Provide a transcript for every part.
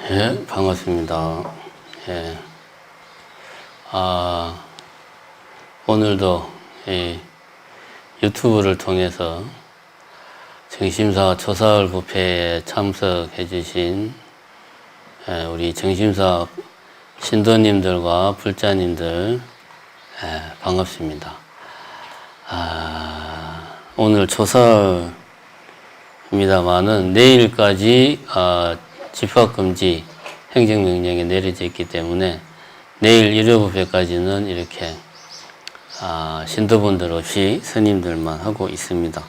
예, 반갑습니다. 예. 오늘도 유튜브를 통해서 정심사 조사월 부패에 참석해 주신 우리 정심사 신도님들과 불자님들 반갑습니다. 오늘 조사입니다만은 내일까지 집합금지 행정명령이 내려져 있기 때문에 내일 일요부패까지는 이렇게 신도분들 없이 스님들만 하고 있습니다.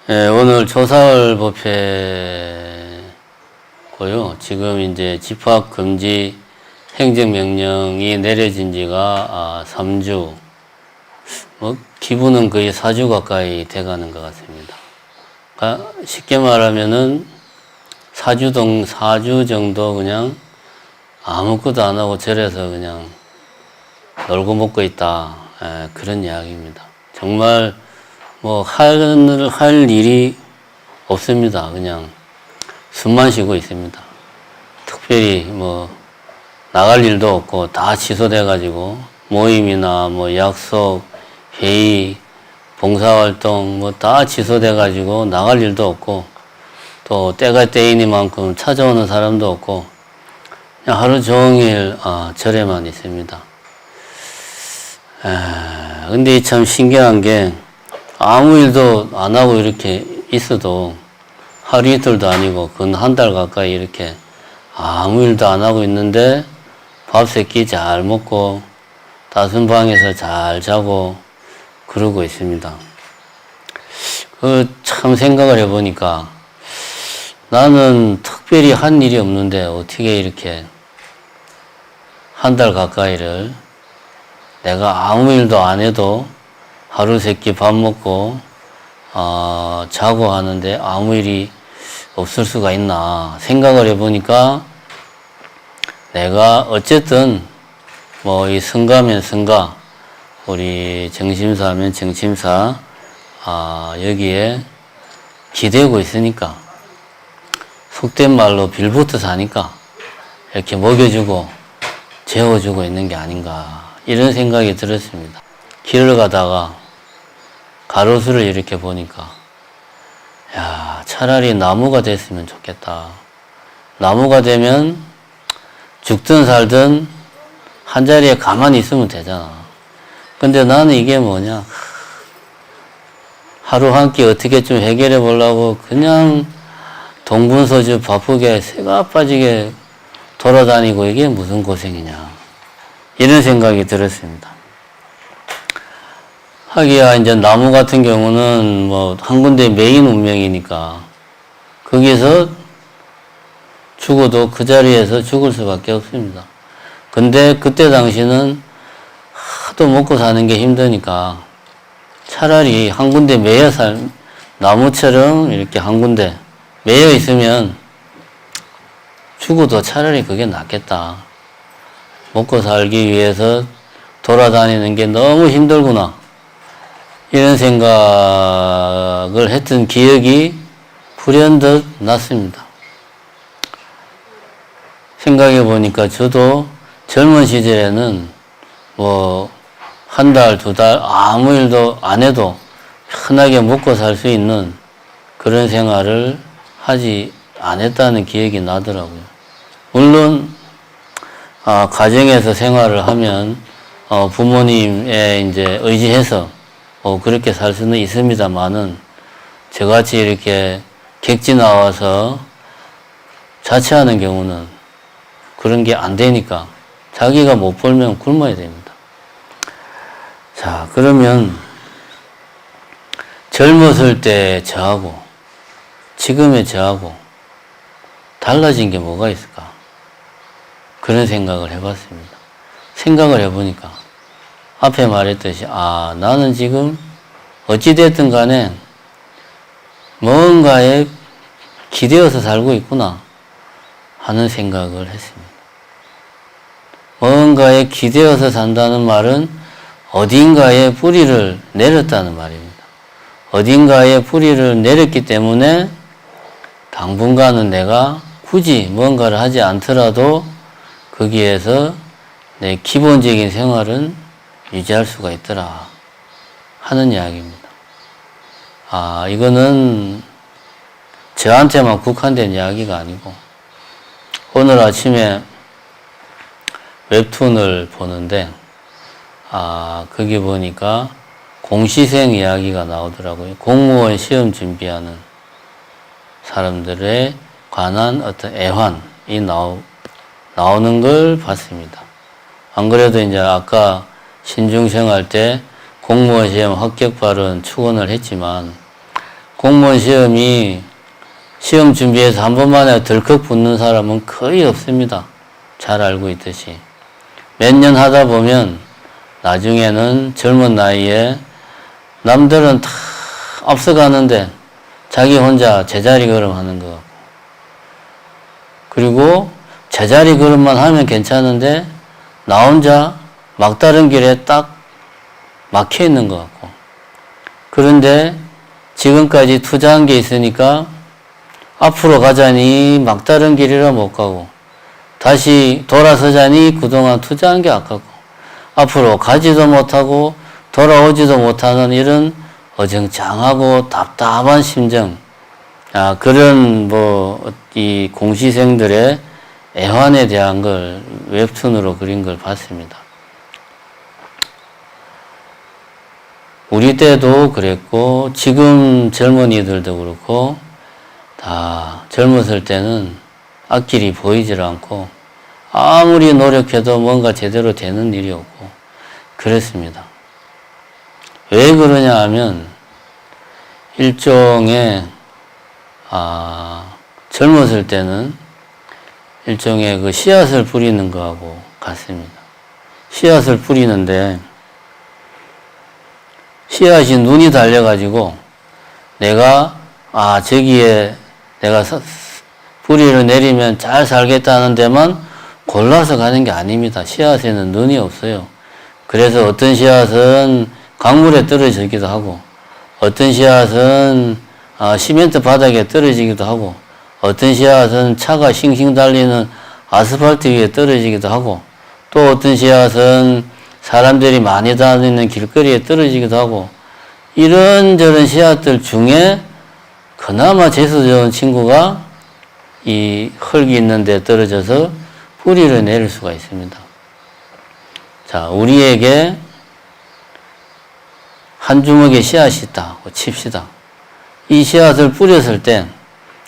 오늘 조사월 부패고요. 지금 이제 집합금지 행정명령이 내려진 지가 3주, 기분은 거의 4주 가까이 돼가는 것 같습니다. 그러니까 쉽게 말하면은 4주 정도 그냥 아무것도 안 하고 절에서 그냥 놀고 먹고 있다. 그런 이야기입니다. 정말 할 일이 없습니다. 그냥 숨만 쉬고 있습니다. 특별히 나갈 일도 없고 다 취소돼가지고 모임이나 약속, 회의, 봉사활동 다 취소돼가지고 나갈 일도 없고 또 때가 때이니만큼 찾아오는 사람도 없고 그냥 하루 종일 절에만 있습니다. 근데 참 신기한 게 아무 일도 안 하고 이렇게 있어도 하루 이틀도 아니고 근 한 달 가까이 이렇게 아무 일도 안 하고 있는데 밥 세 끼 잘 먹고 따스한 방에서 잘 자고 그러고 있습니다. 참 생각을 해보니까 나는 특별히 한 일이 없는데 어떻게 이렇게 한 달 가까이를 내가 아무 일도 안 해도 하루 세 끼 밥 먹고 자고 하는데 아무 일이 없을 수가 있나 생각을 해보니까 내가 어쨌든 이 성가면 성가 우리 정심사면 정심사 여기에 기대고 있으니까 속된 말로 빌부터 사니까 이렇게 먹여주고 재워주고 있는 게 아닌가 이런 생각이 들었습니다. 길을 가다가 가로수를 이렇게 보니까 야, 차라리 나무가 됐으면 좋겠다. 나무가 되면 죽든 살든 한 자리에 가만히 있으면 되잖아. 근데 나는 이게 뭐냐 하루 한 끼 어떻게 좀 해결해 보려고 그냥 동분서주 바쁘게 새가 빠지게 돌아다니고 이게 무슨 고생이냐 이런 생각이 들었습니다. 하기야 이제 나무 같은 경우는 한 군데 메인 운명이니까 거기서 죽어도 그 자리에서 죽을 수밖에 없습니다. 근데 그때 당시는 하도 먹고 사는 게 힘드니까 차라리 한 군데 나무처럼 이렇게 한 군데 매여 있으면 죽어도 차라리 그게 낫겠다. 먹고 살기 위해서 돌아다니는 게 너무 힘들구나. 이런 생각을 했던 기억이 불현듯 났습니다. 생각해 보니까 저도 젊은 시절에는 한 달, 두 달 아무 일도 안 해도 편하게 먹고 살 수 있는 그런 생활을 하지 않았다는 기억이 나더라고요. 물론 가정에서 생활을 하면 부모님에 이제 의지해서 그렇게 살 수는 있습니다만은 저같이 이렇게 객지 나와서 자취하는 경우는 그런 게 안 되니까 자기가 못 벌면 굶어야 됩니다. 자, 그러면 젊었을 때 저하고 지금의 저하고 달라진 게 뭐가 있을까? 그런 생각을 해봤습니다. 생각을 해보니까 앞에 말했듯이 나는 지금 어찌됐든 간에 뭔가에 기대어서 살고 있구나 하는 생각을 했습니다. 뭔가에 기대어서 산다는 말은 어딘가에 뿌리를 내렸다는 말입니다. 어딘가에 뿌리를 내렸기 때문에 당분간은 내가 굳이 뭔가를 하지 않더라도 거기에서 내 기본적인 생활은 유지할 수가 있더라 하는 이야기입니다. 이거는 저한테만 국한된 이야기가 아니고 오늘 아침에 웹툰을 보는데 거기 보니까 공시생 이야기가 나오더라고요. 공무원 시험 준비하는 사람들에 관한 어떤 애환이 나오는 걸 봤습니다. 안 그래도 이제 아까 신중생활 때 공무원 시험 합격발은 축원을 했지만 공무원 시험이 시험 준비해서 한 번만에 덜컥 붙는 사람은 거의 없습니다. 잘 알고 있듯이. 몇 년 하다 보면 나중에는 젊은 나이에 남들은 다 앞서가는데 자기 혼자 제자리 걸음하는 거. 그리고 제자리 걸음만 하면 괜찮은데 나 혼자 막다른 길에 딱 막혀 있는 것 같고. 그런데 지금까지 투자한 게 있으니까 앞으로 가자니 막다른 길이라 못 가고 다시 돌아서자니 그동안 투자한 게 아깝고 앞으로 가지도 못하고 돌아오지도 못하는 이런 어정장하고 답답한 심정, 그런 이 공시생들의 애환에 대한 걸 웹툰으로 그린 걸 봤습니다. 우리 때도 그랬고 지금 젊은이들도 그렇고 다 젊었을 때는 앞길이 보이질 않고 아무리 노력해도 뭔가 제대로 되는 일이 없고 그랬습니다. 왜 그러냐 하면 일종의 젊었을 때는 일종의 그 씨앗을 뿌리는 거하고 같습니다. 씨앗을 뿌리는데 씨앗이 눈이 달려가지고 내가 저기에 내가 뿌리를 내리면 잘 살겠다는 데만 골라서 가는 게 아닙니다. 씨앗에는 눈이 없어요. 그래서 어떤 씨앗은 강물에 떨어지기도 하고 어떤 씨앗은 시멘트 바닥에 떨어지기도 하고 어떤 씨앗은 차가 싱싱 달리는 아스팔트 위에 떨어지기도 하고 또 어떤 씨앗은 사람들이 많이 다니는 길거리에 떨어지기도 하고 이런저런 씨앗들 중에 그나마 재수 좋은 친구가 이 흙이 있는 데 떨어져서 뿌리를 내릴 수가 있습니다. 자, 우리에게 한 주먹의 씨앗이 있다고 칩시다. 이 씨앗을 뿌렸을 때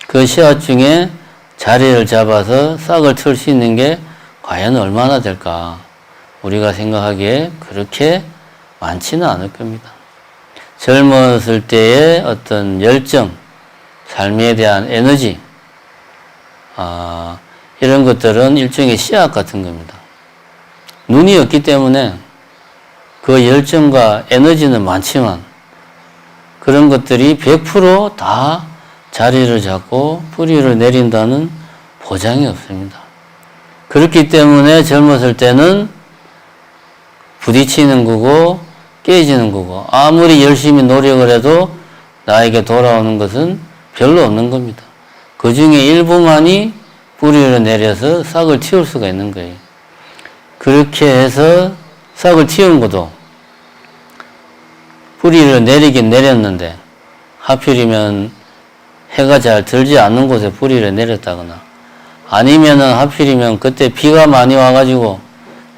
그 씨앗 중에 자리를 잡아서 싹을 틀 수 있는 게 과연 얼마나 될까? 우리가 생각하기에 그렇게 많지는 않을 겁니다. 젊었을 때의 어떤 열정, 삶에 대한 에너지, 이런 것들은 일종의 씨앗 같은 겁니다. 눈이 없기 때문에 그 열정과 에너지는 많지만 그런 것들이 100% 자리를 잡고 뿌리를 내린다는 보장이 없습니다. 그렇기 때문에 젊었을 때는 부딪히는 거고 깨지는 거고 아무리 열심히 노력을 해도 나에게 돌아오는 것은 별로 없는 겁니다. 그 중에 일부만이 뿌리를 내려서 싹을 틔울 수가 있는 거예요. 그렇게 해서 싹을 틔운 것도 뿌리를 내리긴 내렸는데 하필이면 해가 잘 들지 않는 곳에 뿌리를 내렸다거나 아니면은 하필이면 그때 비가 많이 와가지고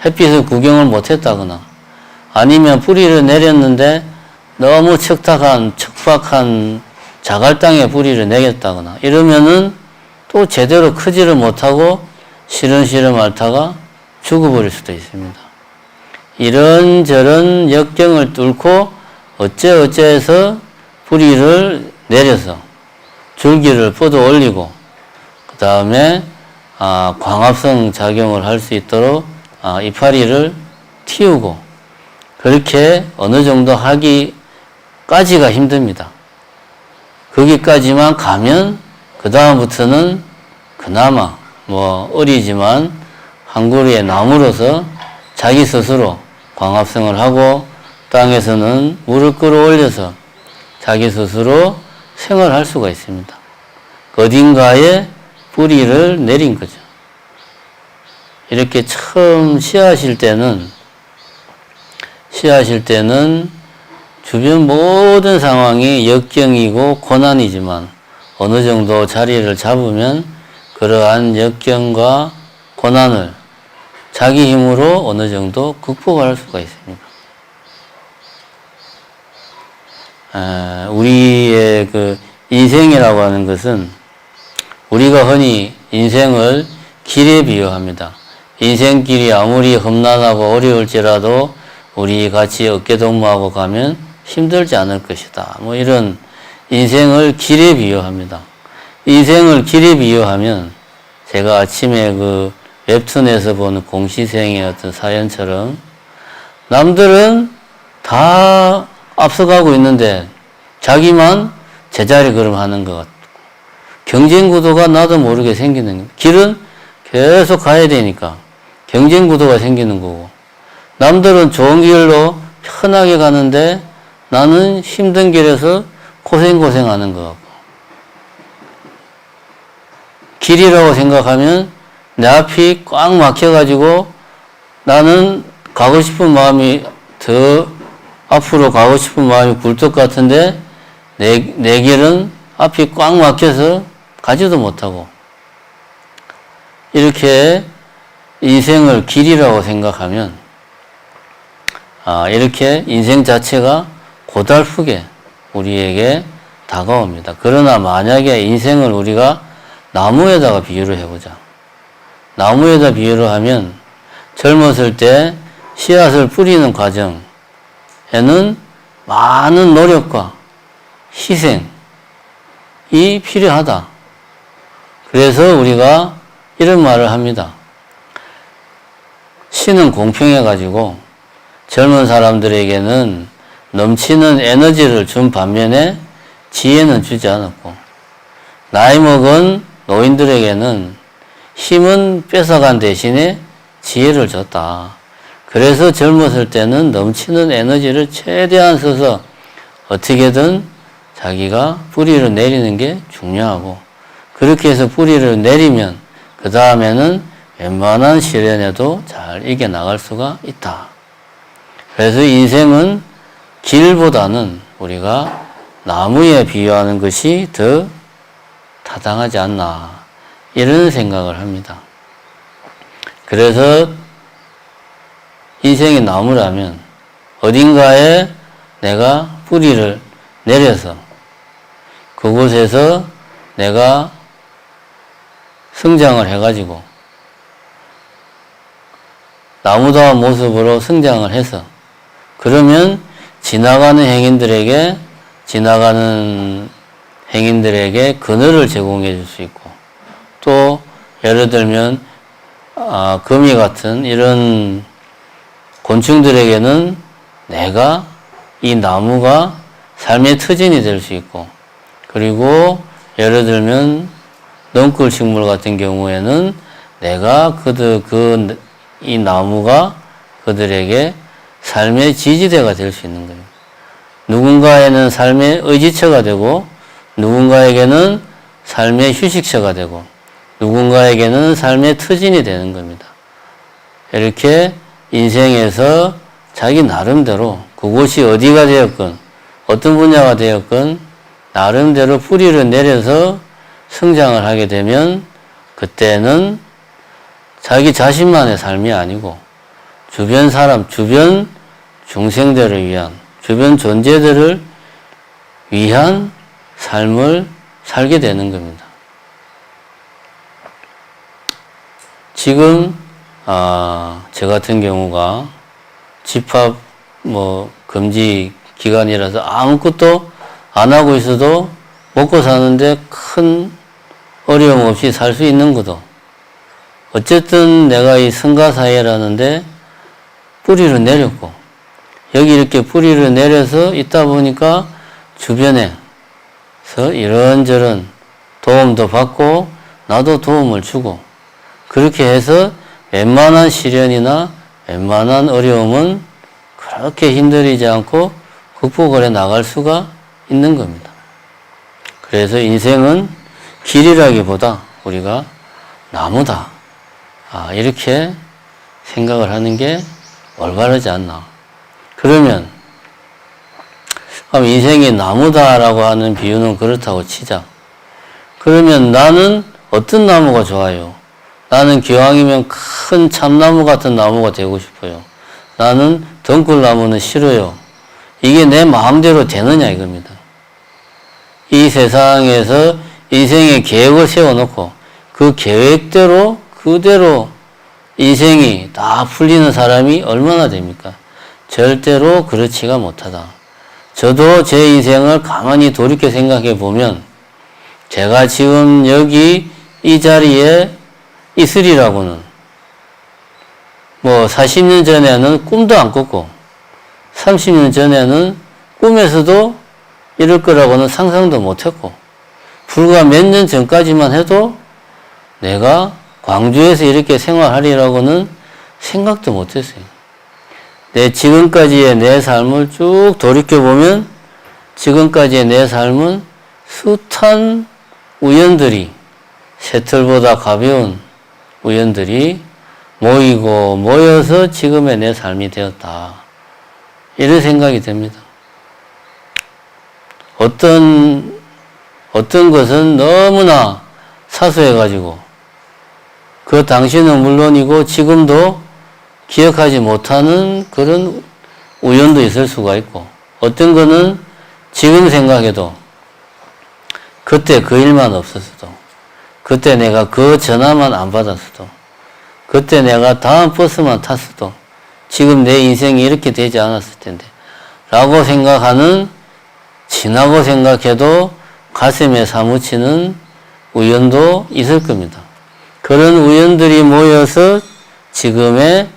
햇빛을 구경을 못했다거나 아니면 뿌리를 내렸는데 너무 척박한 자갈 땅에 뿌리를 내렸다거나 이러면은 또 제대로 크지를 못하고 시름시름 앓다가 죽어버릴 수도 있습니다. 이런저런 역경을 뚫고 어째해서 뿌리를 내려서 줄기를 뻗어 올리고 그 다음에 광합성 작용을 할 수 있도록 이파리를 틔우고 그렇게 어느 정도 하기까지가 힘듭니다. 거기까지만 가면 그 다음부터는 그나마 어리지만 한 그루의 나무로서 자기 스스로 광합성을 하고 땅에서는 물을 끌어올려서 자기 스스로 생활할 수가 있습니다. 어딘가에 뿌리를 내린 거죠. 이렇게 처음 씨앗일 때는 주변 모든 상황이 역경이고 고난이지만 어느 정도 자리를 잡으면 그러한 역경과 고난을 자기 힘으로 어느 정도 극복할 수가 있습니다. 우리의 그 인생이라고 하는 것은 우리가 흔히 인생을 길에 비유합니다. 인생길이 아무리 험난하고 어려울지라도 우리 같이 어깨동무하고 가면 힘들지 않을 것이다. 뭐 이런 인생을 길에 비유합니다. 인생을 길에 비유하면 제가 아침에 그 웹툰에서 보는 공시생의 어떤 사연처럼 남들은 다 앞서가고 있는데 자기만 제자리 걸음하는 것 같고 경쟁 구도가 나도 모르게 생기는 거예요. 길은 계속 가야 되니까 경쟁 구도가 생기는 거고 남들은 좋은 길로 편하게 가는데 나는 힘든 길에서 고생하는 것 같고 길이라고 생각하면 내 앞이 꽉 막혀가지고 나는 가고 싶은 마음이 더 앞으로 가고 싶은 마음이 굴뚝 같은데 내 길은 앞이 꽉 막혀서 가지도 못하고 이렇게 인생을 길이라고 생각하면 이렇게 인생 자체가 고달프게 우리에게 다가옵니다. 그러나 만약에 인생을 우리가 나무에다가 비유를 해보자. 나무에다 비유를 하면 젊었을 때 씨앗을 뿌리는 과정에는 많은 노력과 희생이 필요하다. 그래서 우리가 이런 말을 합니다. 신은 공평해가지고 젊은 사람들에게는 넘치는 에너지를 준 반면에 지혜는 주지 않았고 나이 먹은 노인들에게는 힘은 뺏어간 대신에 지혜를 줬다. 그래서 젊었을 때는 넘치는 에너지를 최대한 써서 어떻게든 자기가 뿌리를 내리는 게 중요하고 그렇게 해서 뿌리를 내리면 그 다음에는 웬만한 시련에도 잘 이겨나갈 수가 있다. 그래서 인생은 길보다는 우리가 나무에 비유하는 것이 더 타당하지 않나 이런 생각을 합니다. 그래서 인생이 나무라면 어딘가에 내가 뿌리를 내려서 그곳에서 내가 성장을 해가지고 나무다운 모습으로 성장을 해서 그러면 지나가는 행인들에게 그늘을 제공해 줄 수 있고 또 예를 들면 거미 같은 이런 곤충들에게는 내가 이 나무가 삶의 터전이 될 수 있고 그리고 예를 들면 넝쿨 식물 같은 경우에는 내가 이 나무가 그들에게 삶의 지지대가 될 수 있는 거예요. 누군가에는 삶의 의지처가 되고 누군가에게는 삶의 휴식처가 되고 누군가에게는 삶의 터전이 되는 겁니다. 이렇게 인생에서 자기 나름대로 그곳이 어디가 되었건 어떤 분야가 되었건 나름대로 뿌리를 내려서 성장을 하게 되면 그때는 자기 자신만의 삶이 아니고 주변 사람, 주변 중생들을 위한, 주변 존재들을 위한 삶을 살게 되는 겁니다. 지금 저 같은 경우가 집합 금지 기간이라서 아무것도 안 하고 있어도 먹고 사는데 큰 어려움 없이 살 수 있는 것도 어쨌든 내가 이 성가사회라는데 뿌리를 내렸고 여기 이렇게 뿌리를 내려서 있다 보니까 주변에서 이런저런 도움도 받고 나도 도움을 주고 그렇게 해서 웬만한 시련이나 웬만한 어려움은 그렇게 힘들이지 않고 극복을 해 나갈 수가 있는 겁니다. 그래서 인생은 길이라기보다 우리가 나무다. 이렇게 생각을 하는 게 올바르지 않나. 그러면 인생이 나무다라고 하는 비유는 그렇다고 치자. 그러면 나는 어떤 나무가 좋아요? 나는 기왕이면 큰 참나무 같은 나무가 되고 싶어요. 나는 덩굴나무는 싫어요. 이게 내 마음대로 되느냐 이겁니다. 이 세상에서 인생의 계획을 세워놓고 그 계획대로 그대로 인생이 다 풀리는 사람이 얼마나 됩니까? 절대로 그렇지가 못하다. 저도 제 인생을 가만히 돌이켜 생각해 보면 제가 지금 여기 이 자리에 있으리라고는 40년 전에는 꿈도 안 꿨고 30년 전에는 꿈에서도 이럴 거라고는 상상도 못했고 불과 몇 년 전까지만 해도 내가 광주에서 이렇게 생활하리라고는 생각도 못했어요. 내 지금까지의 내 삶을 쭉 돌이켜보면 지금까지의 내 삶은 숱한 우연들이 쇠틀보다 가벼운 우연들이 모이고 모여서 지금의 내 삶이 되었다. 이런 생각이 듭니다. 어떤 것은 너무나 사소해가지고 그 당시는 물론이고 지금도 기억하지 못하는 그런 우연도 있을 수가 있고 어떤 거는 지금 생각해도 그때 그 일만 없었어도 그때 내가 그 전화만 안 받았어도 그때 내가 다음 버스만 탔어도 지금 내 인생이 이렇게 되지 않았을 텐데 라고 생각하는 지나고 생각해도 가슴에 사무치는 우연도 있을 겁니다. 그런 우연들이 모여서 지금의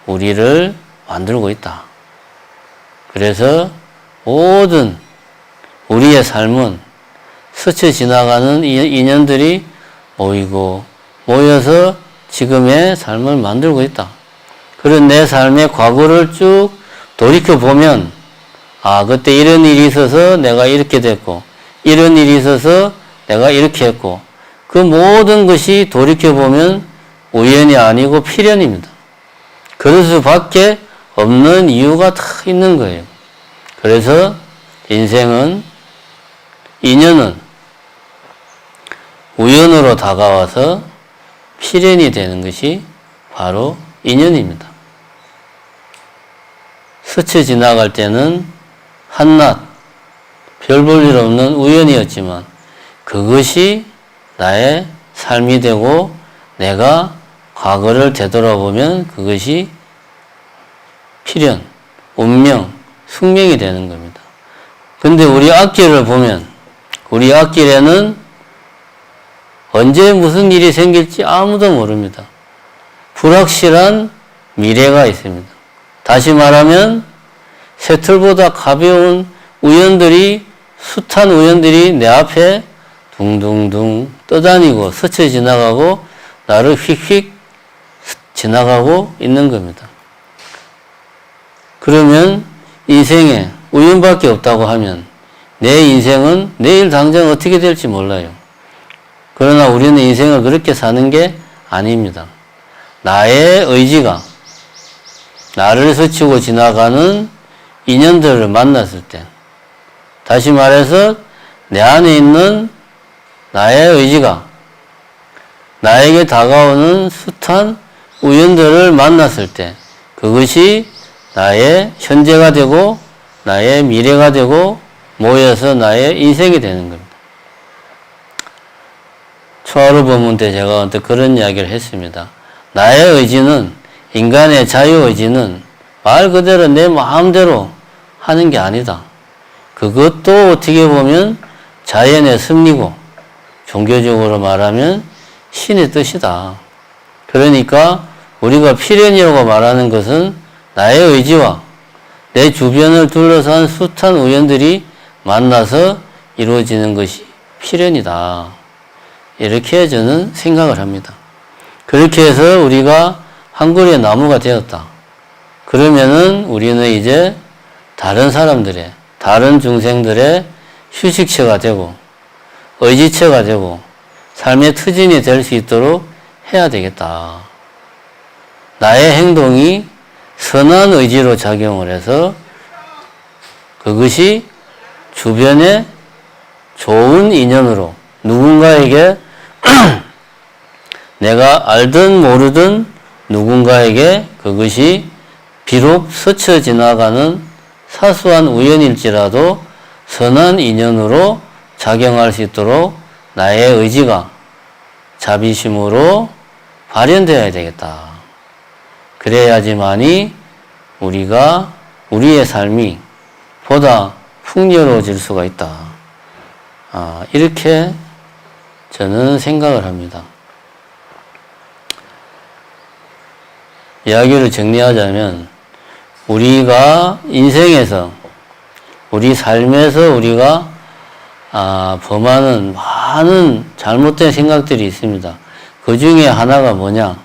우리를 만들고 있다. 그래서 모든 우리의 삶은 스쳐 지나가는 인연들이 모이고 모여서 지금의 삶을 만들고 있다. 그런 내 삶의 과거를 쭉 돌이켜보면 그때 이런 일이 있어서 내가 이렇게 됐고 이런 일이 있어서 내가 이렇게 했고 그 모든 것이 돌이켜보면 우연이 아니고 필연입니다. 그럴 수밖에 없는 이유가 다 있는 거예요. 그래서 인생은 인연은 우연으로 다가와서 필연이 되는 것이 바로 인연입니다. 스쳐 지나갈 때는 한낱 별 볼 일 없는 우연이었지만 그것이 나의 삶이 되고 내가 과거를 되돌아보면 그것이 필연, 운명, 숙명이 되는 겁니다. 근데 우리 앞길을 보면 우리 앞길에는 언제 무슨 일이 생길지 아무도 모릅니다. 불확실한 미래가 있습니다. 다시 말하면 쇠틀보다 가벼운 우연들이 숱한 우연들이 내 앞에 둥둥둥 떠다니고 스쳐 지나가고 나를 휙휙 지나가고 있는 겁니다. 그러면 인생에 우연밖에 없다고 하면 내 인생은 내일 당장 어떻게 될지 몰라요. 그러나 우리는 인생을 그렇게 사는 게 아닙니다. 나의 의지가 나를 스치고 지나가는 인연들을 만났을 때 다시 말해서 내 안에 있는 나의 의지가 나에게 다가오는 숱한 우연들을 만났을 때 그것이 나의 현재가 되고 나의 미래가 되고 모여서 나의 인생이 되는 겁니다. 초하루 법문 때 제가 언뜻 그런 이야기를 했습니다. 나의 의지는 인간의 자유의지는 말 그대로 내 마음대로 하는 게 아니다. 그것도 어떻게 보면 자연의 섭리고 종교적으로 말하면 신의 뜻이다. 그러니까 우리가 필연이라고 말하는 것은 나의 의지와 내 주변을 둘러싼 숱한 우연들이 만나서 이루어지는 것이 필연이다. 이렇게 저는 생각을 합니다. 그렇게 해서 우리가 한 그루의 나무가 되었다. 그러면은 우리는 이제 다른 사람들의, 다른 중생들의 휴식처가 되고, 의지처가 되고, 삶의 터전이 될 수 있도록 해야 되겠다. 나의 행동이 선한 의지로 작용을 해서 그것이 주변에 좋은 인연으로 누군가에게 내가 알든 모르든 누군가에게 그것이 비록 스쳐 지나가는 사소한 우연일지라도 선한 인연으로 작용할 수 있도록 나의 의지가 자비심으로 발현되어야 되겠다. 그래야지만이 우리의 삶이 보다 풍요로워질 수가 있다. 이렇게 저는 생각을 합니다. 이야기를 정리하자면 우리가 인생에서 우리 삶에서 우리가 범하는 많은 잘못된 생각들이 있습니다. 그 중에 하나가 뭐냐?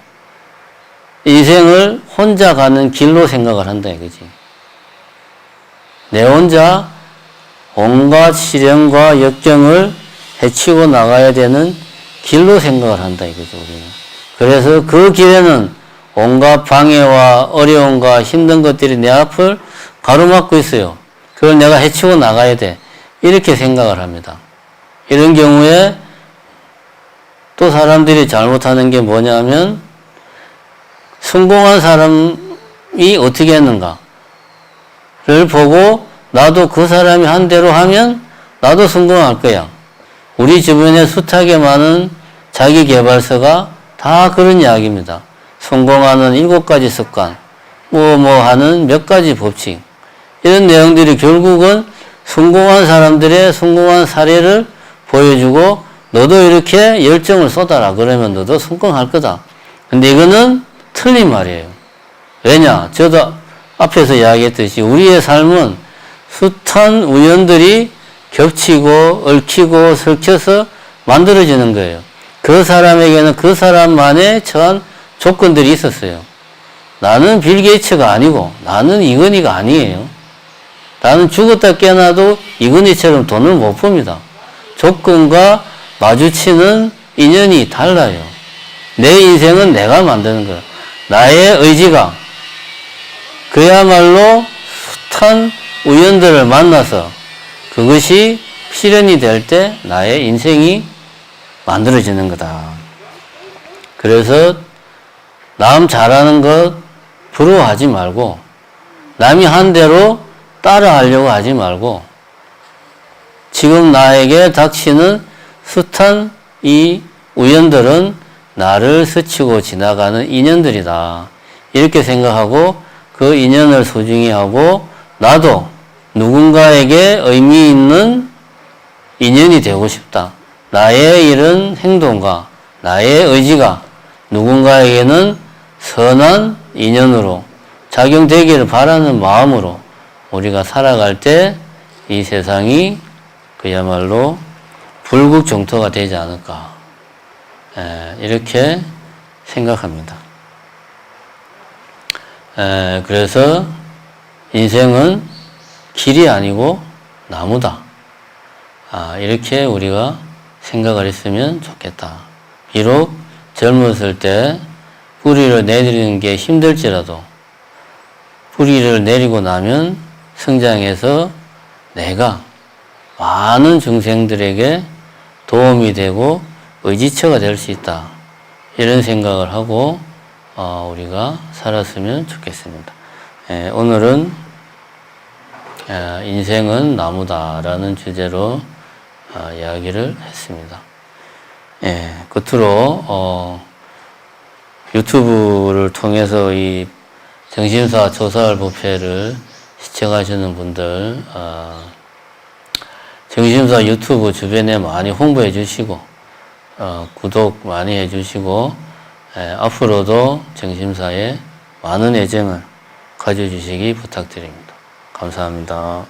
인생을 혼자 가는 길로 생각을 한다 이거지. 내 혼자 온갖 시련과 역경을 헤치고 나가야 되는 길로 생각을 한다 이거죠, 우리는. 그래서 그 길에는 온갖 방해와 어려움과 힘든 것들이 내 앞을 가로막고 있어요. 그걸 내가 헤치고 나가야 돼. 이렇게 생각을 합니다. 이런 경우에 또 사람들이 잘못하는 게 뭐냐면 성공한 사람이 어떻게 했는가를 보고 나도 그 사람이 한 대로 하면 나도 성공할 거야. 우리 주변에 숱하게 많은 자기계발서가 다 그런 이야기입니다. 성공하는 7가지 습관, 하는 몇 가지 법칙. 이런 내용들이 결국은 성공한 사람들의 성공한 사례를 보여주고 너도 이렇게 열정을 쏟아라. 그러면 너도 성공할 거다. 근데 이거는 틀린 말이에요. 왜냐? 저도 앞에서 이야기했듯이 우리의 삶은 숱한 우연들이 겹치고 얽히고 설켜서 만들어지는 거예요. 그 사람에게는 그 사람만의 처한 조건들이 있었어요. 나는 빌 게이츠가 아니고 나는 이건희가 아니에요. 나는 죽었다 깨어나도 이건희처럼 돈을 못 봅니다. 조건과 마주치는 인연이 달라요. 내 인생은 내가 만드는 거야. 나의 의지가 그야말로 숱한 우연들을 만나서 그것이 실현이 될 때 나의 인생이 만들어지는 거다. 그래서 남 잘하는 것 부러워하지 말고 남이 한 대로 따라하려고 하지 말고 지금 나에게 닥치는 숱한 이 우연들은 나를 스치고 지나가는 인연들이다. 이렇게 생각하고 그 인연을 소중히 하고 나도 누군가에게 의미 있는 인연이 되고 싶다. 나의 이런 행동과 나의 의지가 누군가에게는 선한 인연으로 작용되기를 바라는 마음으로 우리가 살아갈 때 이 세상이 그야말로 불국정토가 되지 않을까 이렇게 생각합니다. 그래서 인생은 길이 아니고 나무다. 이렇게 우리가 생각을 했으면 좋겠다. 비록 젊었을 때 뿌리를 내리는 게 힘들지라도 뿌리를 내리고 나면 성장해서 내가 많은 중생들에게 도움이 되고 의지처가 될 수 있다. 이런 생각을 하고 우리가 살았으면 좋겠습니다. 오늘은 인생은 나무다라는 주제로 이야기를 했습니다. 끝으로 유튜브를 통해서 이 정신사 조사할 부패를 시청하시는 분들 정신사 유튜브 주변에 많이 홍보해 주시고 구독 많이 해 주시고 앞으로도 정신사에 많은 애정을 가져주시기 부탁드립니다. 감사합니다.